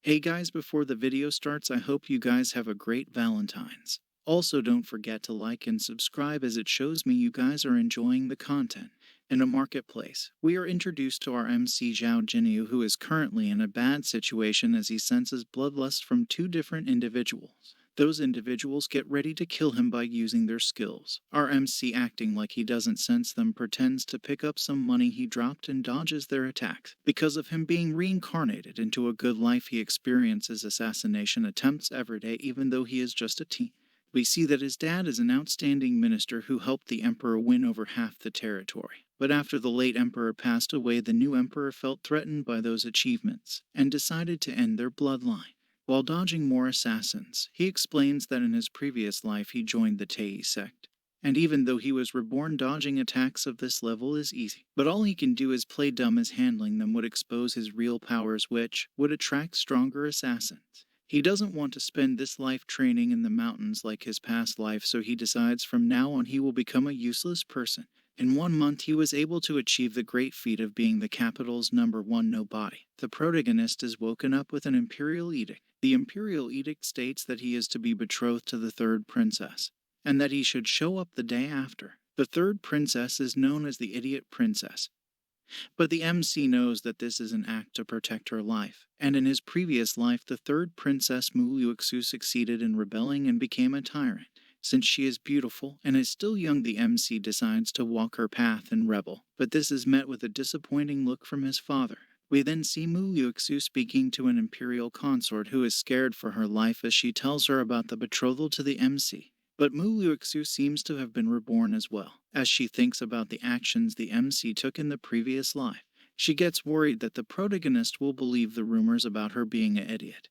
Hey guys, before the video starts, I hope you guys have a great Valentine's. Also, don't forget to like and subscribe as it shows me you guys are enjoying the content. In a marketplace, we are introduced to our MC Zhao Jinyu, who is currently in a bad situation as he senses bloodlust from two different individuals. Those individuals get ready to kill him by using their skills. Our MC, acting like he doesn't sense them, pretends to pick up some money he dropped and dodges their attacks. Because of him being reincarnated into a good life, he experiences assassination attempts every day, even though he is just a teen. We see that his dad is an outstanding minister who helped the emperor win over half the territory. But after the late emperor passed away, the new emperor felt threatened by those achievements and decided to end their bloodline. While dodging more assassins, he explains that in his previous life he joined the Tei sect. And even though he was reborn, dodging attacks of this level is easy. But all he can do is play dumb, as handling them would expose his real powers, which would attract stronger assassins. He doesn't want to spend this life training in the mountains like his past life, so he decides from now on he will become a useless person. In 1 month, he was able to achieve the great feat of being the capital's #1 nobody. The protagonist is woken up with an imperial edict. The imperial edict states that he is to be betrothed to the third princess, and that he should show up the day after. The third princess is known as the Idiot Princess. But the MC knows that this is an act to protect her life, and in his previous life the third princess Mu Yuxu succeeded in rebelling and became a tyrant. Since she is beautiful and is still young, the MC decides to walk her path and rebel, but this is met with a disappointing look from his father. We then see Mu Yuxu speaking to an imperial consort who is scared for her life as she tells her about the betrothal to the MC. But Mu Yuxu seems to have been reborn as well, as she thinks about the actions the MC took in the previous life. She gets worried that the protagonist will believe the rumors about her being an idiot.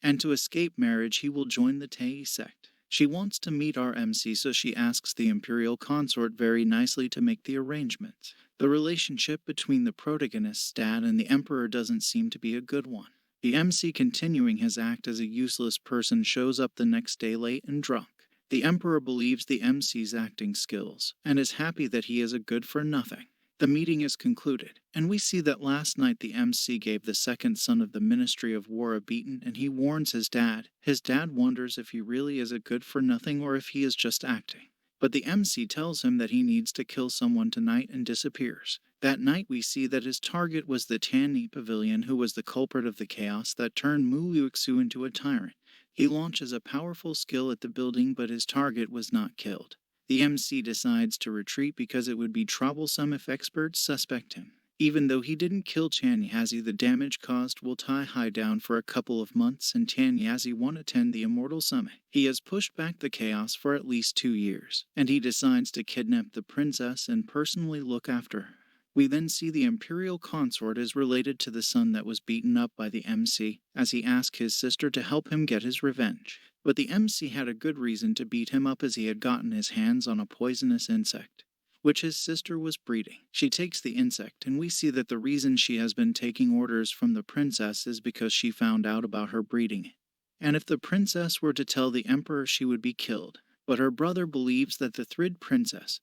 And to escape marriage, he will join the Tei sect. She wants to meet our MC, so she asks the imperial consort very nicely to make the arrangements. The relationship between the protagonist's dad and the emperor doesn't seem to be a good one. The MC, continuing his act as a useless person, shows up the next day late and drunk. The emperor believes the MC's acting skills, and is happy that he is a good-for-nothing. The meeting is concluded, and we see that last night the MC gave the second son of the Ministry of War a beating, and he warns his dad. His dad wonders if he really is a good-for-nothing or if he is just acting. But the MC tells him that he needs to kill someone tonight and disappears. That night we see that his target was the Tanni Pavilion, who was the culprit of the chaos that turned Mu Yuxu into a tyrant. He launches a powerful skill at the building, but his target was not killed. The MC decides to retreat because it would be troublesome if experts suspect him. Even though he didn't kill Tanyazi, the damage caused will tie Hai down for a couple of months, and Tanyazi won't attend the Immortal Summit. He has pushed back the chaos for at least 2 years, and he decides to kidnap the princess and personally look after her. We then see the imperial consort is related to the son that was beaten up by the MC, as he asked his sister to help him get his revenge. But the MC had a good reason to beat him up, as he had gotten his hands on a poisonous insect, which his sister was breeding. She takes the insect, and we see that the reason she has been taking orders from the princess is because she found out about her breeding it. And if the princess were to tell the emperor, she would be killed. But her brother believes that the third princess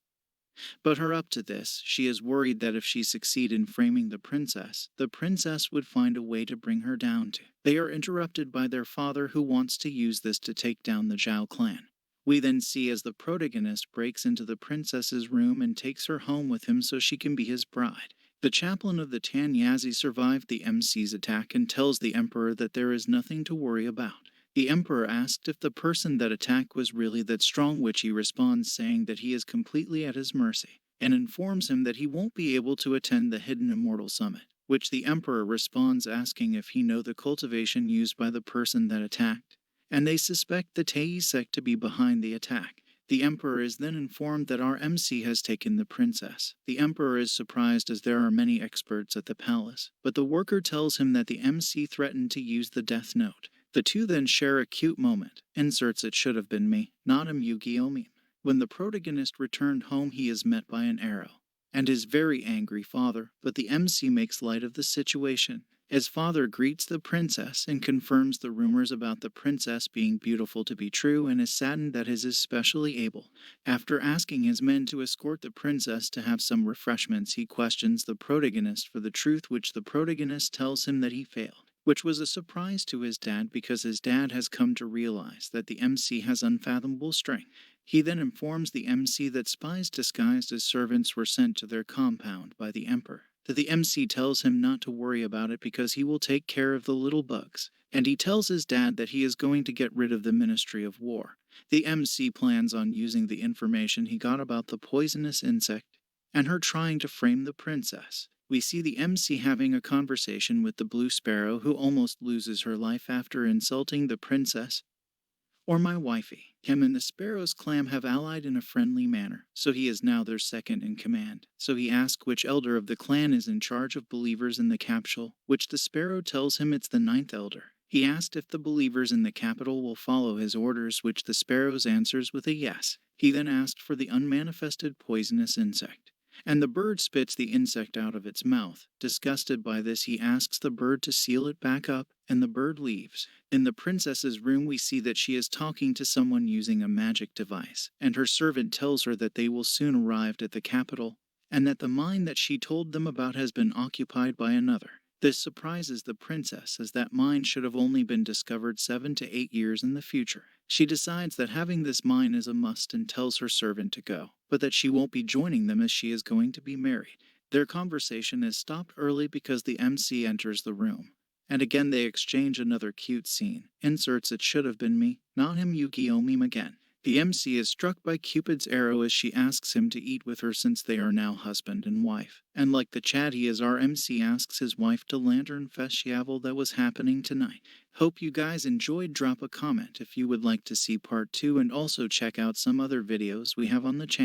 But her up to this, she is worried that if she succeed in framing the princess would find a way to bring her down to. They are interrupted by their father, who wants to use this to take down the Zhao clan. We then see as the protagonist breaks into the princess's room and takes her home with him so she can be his bride. The chaplain of the Tanyazi survived the MC's attack and tells the emperor that there is nothing to worry about. The emperor asked if the person that attacked was really that strong, which he responds saying that he is completely at his mercy, and informs him that he won't be able to attend the hidden Immortal Summit, which the emperor responds asking if he know the cultivation used by the person that attacked, and they suspect the Tei sect to be behind the attack. The emperor is then informed that our MC has taken the princess. The emperor is surprised as there are many experts at the palace, but the worker tells him that the MC threatened to use the death note. The two then share a cute moment. Inserts "it should have been me," not a Yu-Gi-Oh meme. When the protagonist returned home, he is met by an arrow and his very angry father, but the MC makes light of the situation. His father greets the princess and confirms the rumors about the princess being beautiful to be true, and is saddened that his is specially able. After asking his men to escort the princess to have some refreshments, he questions the protagonist for the truth, which the protagonist tells him that he failed. which was a surprise to his dad because his dad has come to realize that the MC has unfathomable strength. He then informs the MC that spies disguised as servants were sent to their compound by the Emperor. That the MC tells him not to worry about it because he will take care of the little bugs, and he tells his dad that he is going to get rid of the Ministry of War. The MC plans on using the information he got about the poisonous insect and her trying to frame the princess. We see the MC having a conversation with the Blue Sparrow, who almost loses her life after insulting the princess. Or my wifey. Him and the Sparrow's clan have allied in a friendly manner, so he is now their second in command. So he asks which elder of the clan is in charge of believers in the capital, which the Sparrow tells him it's the ninth elder. He asked if the believers in the capital will follow his orders, which the Sparrow's answers with a yes. He then asked for the unmanifested poisonous insect, and the bird spits the insect out of its mouth. Disgusted by this, he asks the bird to seal it back up, and the bird leaves. In the princess's room, we see that she is talking to someone using a magic device, and her servant tells her that they will soon arrive at the capital, and that the mine that she told them about has been occupied by another. This surprises the princess, as that mine should have only been discovered 7 to 8 years in the future. She decides that having this mine is a must and tells her servant to go, but that she won't be joining them as she is going to be married. Their conversation is stopped early because the MC enters the room. And again they exchange another cute scene. Inserts "it should have been me, not him" Yu-Gi-Oh meme again. The MC is struck by Cupid's arrow as she asks him to eat with her since they are now husband and wife. And like the Chad he is, our MC asks his wife to lantern festival that was happening tonight. Hope you guys enjoyed. Drop a comment if you would like to see part 2, and also check out some other videos we have on the channel.